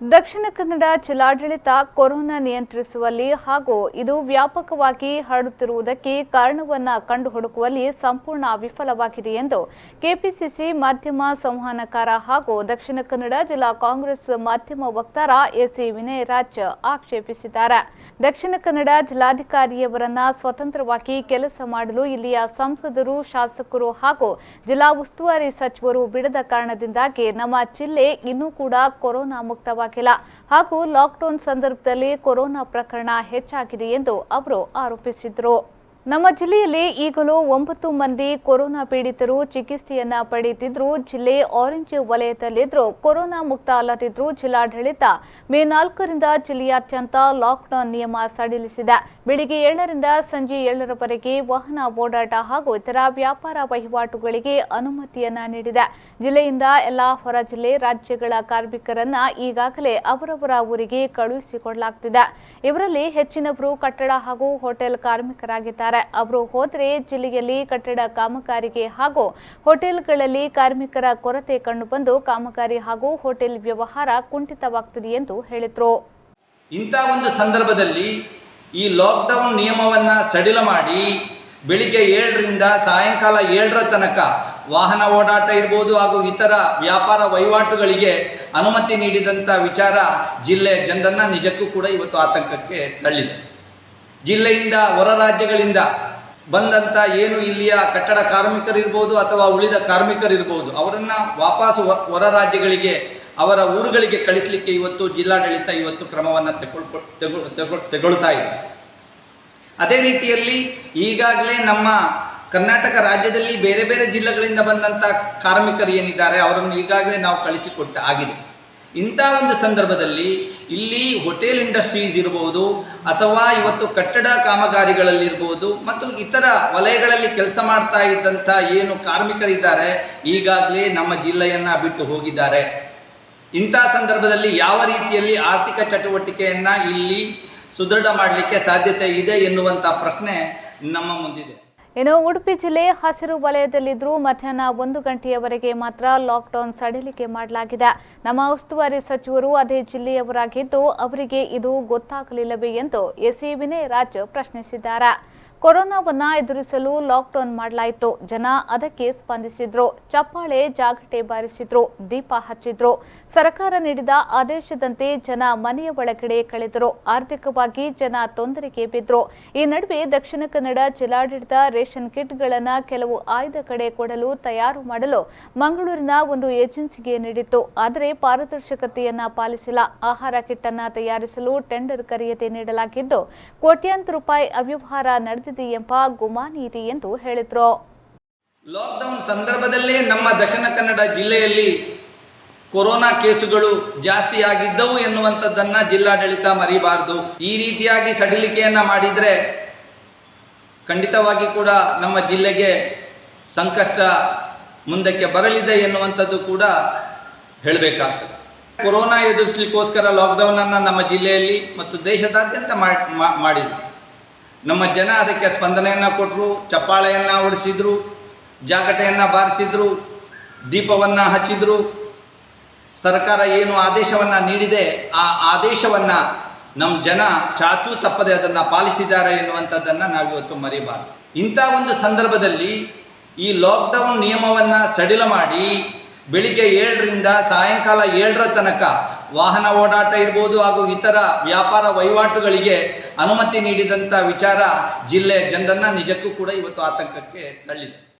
ದಕ್ಷಿಣ ಕನ್ನಡ ಜಿಲ್ಲಾಡಳಿತ ಕೊರೋನಾ ನಿಯಂತ್ರಿಸುವಲ್ಲಿ ಹಾಗೂ ಇದು ವ್ಯಾಪಕವಾಗಿ ಹರಡುತ್ತಿರುವುದಕ್ಕೆ ಕಾರಣವನ್ನ ಕಂಡುಹುಡುಕುವಲ್ಲಿ ಸಂಪೂರ್ಣ ವಿಫಲವಾಗಿದೆ ಎಂದು ಕೆಪಿಸಿಸಿ ಮಾಧ್ಯಮ ಸಂವಹನಕಾರ ಹಾಗೂ ದಕ್ಷಿಣ ಕನ್ನಡ ಜಿಲ್ಲಾ ಕಾಂಗ್ರೆಸ್ ಮಾಧ್ಯಮ ವಕ್ತಾರ ಎಸಿ ವಿನಯರಾಜ್ ಆಕ್ಷೇಪಿಸಿದ್ದಾರೆ. ದಕ್ಷಿಣ ಕನ್ನಡ ಜಿಲ್ಲಾಧಿಕಾರಿಯವರನ್ನ ಸ್ವತಂತ್ರವಾಗಿ ಕೆಲಸ ಮಾಡಲು ಇಲ್ಲಿಯ ಸಂಸದರು, ಶಾಸಕರು ಹಾಗೂ ಜಿಲ್ಲಾ ಉಸ್ತುವಾರಿ ಸಚಿವರು ಬಿಡದ ಕಾರಣದಿಂದಾಗಿ ನಮ್ಮ ಜಿಲ್ಲೆ ಇನ್ನೂ ಕೂಡ ಕೊರೋನಾ ಮುಕ್ತವಾಗಿದೆ ಹಾಗೂ ಲಾಕ್ಡೌನ್ ಸಂದರ್ಭದಲ್ಲಿ ಕೊರೋನಾ ಪ್ರಕರಣ ಹೆಚ್ಚಾಗಿದೆ ಎಂದು ಅವರು ಆರೋಪಿಸಿದರು. ನಮ್ಮ ಜಿಲ್ಲೆಯಲ್ಲಿ ಈಗಲೂ 9 ಮಂದಿ ಕೊರೋನಾ ಪೀಡಿತರು ಚಿಕಿತ್ಸೆಯನ್ನ ಪಡೆಯುತ್ತಿದ್ರು. ಜಿಲ್ಲೆ ಆರೆಂಜ್ ವಲಯದಲ್ಲಿದ್ರು. ಕೊರೋನಾ ಮುಕ್ತ ಅಲ್ಲದಿದ್ರು. ಜಿಲ್ಲಾಡಳಿತ ಮೇ 4ರಿಂದ ಜಿಲ್ಲೆಯಾದ್ಯಂತ ಲಾಕ್ಡೌನ್ ನಿಯಮ ಸಡಿಲಿಸಿದೆ. ಬೆಳಿಗ್ಗೆ 7ರಿಂದ ಸಂಜೆ 7ರವರೆಗೆ ವಾಹನ ಓಡಾಟ ಹಾಗೂ ಇತರ ವ್ಯಾಪಾರ ವಹಿವಾಟುಗಳಿಗೆ ಅನುಮತಿಯನ್ನ ನೀಡಿದೆ. ಜಿಲ್ಲೆಯಿಂದ ಎಲ್ಲಾ ಹೊರ ಜಿಲ್ಲೆ ರಾಜ್ಯಗಳ ಕಾರ್ಮಿಕರನ್ನ ಈಗಾಗಲೇ ಅವರವರ ಊರಿಗೆ ಕಳುಹಿಸಿಕೊಡಲಾಗುತ್ತಿದೆ. ಇವರಲ್ಲಿ ಹೆಚ್ಚಿನವರು ಕಟ್ಟಡ ಹಾಗೂ ಹೋಟೆಲ್ ಕಾರ್ಮಿಕರಾಗಿದ್ದಾರೆ. ಅವರು ಹೋದರೆ ಜಿಲ್ಲೆಯಲ್ಲಿ ಕಟ್ಟಡ ಕಾಮಗಾರಿಗೆ ಹಾಗೂ ಹೋಟೆಲ್ಗಳಲ್ಲಿ ಕಾರ್ಮಿಕರ ಕೊರತೆ ಕಂಡುಬಂದು ಕಾಮಗಾರಿ ಹಾಗೂ ಹೋಟೆಲ್ ವ್ಯವಹಾರ ಕುಂಠಿತವಾಗುತ್ತದೆ ಎಂದು ಹೇಳಿದರು. ಇಂಥ ಒಂದು ಸಂದರ್ಭದಲ್ಲಿ ಈ ಲಾಕ್ಡೌನ್ ನಿಯಮವನ್ನ ಸಡಿಲ ಮಾಡಿ ಬೆಳಿಗ್ಗೆ 7ರಿಂದ ಸಾಯಂಕಾಲ 7ರ ತನಕ ವಾಹನ ಓಡಾಟ ಇರ್ಬೋದು ಹಾಗೂ ಇತರ ವ್ಯಾಪಾರ ವಹಿವಾಟುಗಳಿಗೆ ಅನುಮತಿ ನೀಡಿದಂಥ ವಿಚಾರ ಜಿಲ್ಲೆ ಜನರನ್ನ ನಿಜಕ್ಕೂ ಕೂಡ ಇವತ್ತು ಆತಂಕಕ್ಕೆ ತಳ್ಳಿದೆ. ಜಿಲ್ಲೆಯಿಂದ ಹೊರ ರಾಜ್ಯಗಳಿಂದ ಬಂದಂಥ ಏನು ಇಲ್ಲಿಯ ಕಟ್ಟಡ ಕಾರ್ಮಿಕರಿರ್ಬೋದು ಅಥವಾ ಉಳಿದ ಕಾರ್ಮಿಕರಿರ್ಬೋದು ಅವರನ್ನು ವಾಪಸ್ ಹೊರ ರಾಜ್ಯಗಳಿಗೆ ಅವರ ಊರುಗಳಿಗೆ ಕಳಿಸಲಿಕ್ಕೆ ಇವತ್ತು ಜಿಲ್ಲಾಡಳಿತ ಇವತ್ತು ಕ್ರಮವನ್ನು ತೆಗೊಳ್ತಾ ಇದೆ. ಅದೇ ರೀತಿಯಲ್ಲಿ ಈಗಾಗಲೇ ನಮ್ಮ ಕರ್ನಾಟಕ ರಾಜ್ಯದಲ್ಲಿ ಬೇರೆ ಬೇರೆ ಜಿಲ್ಲೆಗಳಿಂದ ಬಂದಂಥ ಕಾರ್ಮಿಕರು ಏನಿದ್ದಾರೆ ಅವರನ್ನು ಈಗಾಗಲೇ ನಾವು ಕಳಿಸಿಕೊಟ್ಟ ಆಗಿದೆ. ಇಂಥ ಒಂದು ಸಂದರ್ಭದಲ್ಲಿ ಇಲ್ಲಿ ಹೋಟೆಲ್ ಇಂಡಸ್ಟ್ರೀಸ್ ಇರ್ಬೋದು ಅಥವಾ ಇವತ್ತು ಕಟ್ಟಡ ಕಾಮಗಾರಿಗಳಲ್ಲಿರ್ಬೋದು ಮತ್ತು ಇತರ ವಲಯಗಳಲ್ಲಿ ಕೆಲಸ ಮಾಡ್ತಾ ಇದ್ದಂಥ ಏನು ಕಾರ್ಮಿಕರಿದ್ದಾರೆ ಈಗಾಗಲೇ ನಮ್ಮ ಜಿಲ್ಲೆಯನ್ನು ಬಿಟ್ಟು ಹೋಗಿದ್ದಾರೆ. ಇಂಥ ಸಂದರ್ಭದಲ್ಲಿ ಯಾವ ರೀತಿಯಲ್ಲಿ ಆರ್ಥಿಕ ಚಟುವಟಿಕೆಯನ್ನು ಇಲ್ಲಿ ಸುದೃಢ ಮಾಡಲಿಕ್ಕೆ ಸಾಧ್ಯತೆ ಇದೆ ಎನ್ನುವಂಥ ಪ್ರಶ್ನೆ ನಮ್ಮ ಮುಂದಿದೆ. ಇನ್ನು ಉಡುಪಿ ಜಿಲ್ಲೆ ಹಸಿರು ವಲಯದಲ್ಲಿದ್ದರೂ ಮಧ್ಯಾಹ್ನ 1 ಗಂಟೆಯವರೆಗೆ ಮಾತ್ರ ಲಾಕ್ಡೌನ್ ಸಡಿಲಿಕೆ ಮಾಡಲಾಗಿದೆ. ನಮ್ಮ ಉಸ್ತುವಾರಿ ಸಚಿವರು ಅದೇ ಜಿಲ್ಲೆಯವರಾಗಿದ್ದು ಅವರಿಗೆ ಇದು ಗೊತ್ತಾಗಲಿಲ್ಲವೇ ಎಂದು ಎಸಿ ವಿನಯರಾಜ್ ಪ್ರಶ್ನಿಸಿದ್ದಾರೆ. ಕೊರೋನಾವನ್ನ ಎದುರಿಸಲು ಲಾಕ್ಡೌನ್ ಮಾಡಲಾಯಿತು. ಜನ ಅದಕ್ಕೆ ಸ್ಪಂದಿಸಿದ್ರು. ಚಪ್ಪಾಳೆ, ಜಾಗಟೆ ಬಾರಿಸಿದ್ರು, ದೀಪ ಹಚ್ಚಿದ್ರು. ಸರ್ಕಾರ ನೀಡಿದ ಆದೇಶದಂತೆ ಜನ ಮನೆಯ ಒಳಗಡೆ ಕಳೆದರು. ಆರ್ಥಿಕವಾಗಿ ಜನ ತೊಂದರೆಗೆ ಬಿದ್ರು. ಈ ನಡುವೆ ದಕ್ಷಿಣ ಕನ್ನಡ ಜಿಲ್ಲಾಡಳಿತ ರೇಷನ್ ಕಿಟ್ಗಳನ್ನು ಕೆಲವು ಆಯ್ದ ಕಡೆ ಕೊಡಲು ತಯಾರು ಮಾಡಲು ಮಂಗಳೂರಿನ ಒಂದು ಏಜೆನ್ಸಿಗೆ ನೀಡಿತ್ತು. ಆದರೆ ಪಾರದರ್ಶಕತೆಯನ್ನ ಪಾಲಿಸಿಲ್ಲ. ಆಹಾರ ಕಿಟ್ ಅನ್ನ ತಯಾರಿಸಲು ಟೆಂಡರ್ ಕರೆಯದೆ ನೀಡಲಾಗಿದ್ದು ಕೋಟ್ಯಾಂತರ ರೂಪಾಯಿ ಅವ್ಯವಹಾರ ನಡೆದಿದೆ ಎಂಬ ಗುಮಾನಿ ಇದೆ ಎಂದು ಹೇಳಿದರು. ಲಾಕ್ಡೌನ್ ಸಂದರ್ಭದಲ್ಲೇ ನಮ್ಮ ದಕ್ಷಿಣ ಕನ್ನಡ ಜಿಲ್ಲೆಯಲ್ಲಿ ಕೊರೋನಾ ಕೇಸುಗಳು ಜಾಸ್ತಿ ಆಗಿದ್ದವು ಎನ್ನುವಂಥದ್ದನ್ನು ಜಿಲ್ಲಾಡಳಿತ ಮರಿಬಾರದು. ಈ ರೀತಿಯಾಗಿ ಸಡಿಲಿಕೆಯನ್ನು ಮಾಡಿದರೆ ಖಂಡಿತವಾಗಿ ಕೂಡ ನಮ್ಮ ಜಿಲ್ಲೆಗೆ ಸಂಕಷ್ಟ ಮುಂದಕ್ಕೆ ಬರಲಿದೆ ಎನ್ನುವಂಥದ್ದು ಕೂಡ ಹೇಳಬೇಕಾಗ್ತದೆ. ಕೊರೋನಾ ಎದುರಿಸಲಿಕ್ಕೋಸ್ಕರ ಲಾಕ್ಡೌನನ್ನು ನಮ್ಮ ಜಿಲ್ಲೆಯಲ್ಲಿ ಮತ್ತು ದೇಶದಾದ್ಯಂತ ಮಾಡಿದ್ರು. ನಮ್ಮ ಜನ ಅದಕ್ಕೆ ಸ್ಪಂದನೆಯನ್ನು ಕೊಟ್ಟರು, ಚಪ್ಪಾಳೆಯನ್ನು ಹೊಡಿಸಿದ್ರು, ಜಾಗಟೆಯನ್ನು ಬಾರಿಸಿದ್ರು, ದೀಪವನ್ನು ಹಚ್ಚಿದ್ರು. ಸರ್ಕಾರ ಏನು ಆದೇಶವನ್ನು ನೀಡಿದೆ ಆ ಆದೇಶವನ್ನು ನಮ್ಮ ಜನ ಚಾಚೂ ತಪ್ಪದೆ ಅದನ್ನು ಪಾಲಿಸಿದ್ದಾರೆ ಎನ್ನುವಂಥದ್ದನ್ನು ನಾವಿವತ್ತು ಮರಿಬಾರದು. ಇಂಥ ಒಂದು ಸಂದರ್ಭದಲ್ಲಿ ಈ ಲಾಕ್ಡೌನ್ ನಿಯಮವನ್ನು ಸಡಿಲ ಮಾಡಿ ಬೆಳಿಗ್ಗೆ 7ರಿಂದ ಸಾಯಂಕಾಲ 7ರ ತನಕ ವಾಹನ ಓಡಾಟ ಇರ್ಬೋದು ಹಾಗೂ ಇತರ ವ್ಯಾಪಾರ ವಹಿವಾಟುಗಳಿಗೆ ಅನುಮತಿ ನೀಡಿದಂಥ ವಿಚಾರ ಜಿಲ್ಲೆ ಜನರನ್ನ ನಿಜಕ್ಕೂ ಕೂಡ ಇವತ್ತು ಆತಂಕಕ್ಕೆ ತಳ್ಳಿದೆ.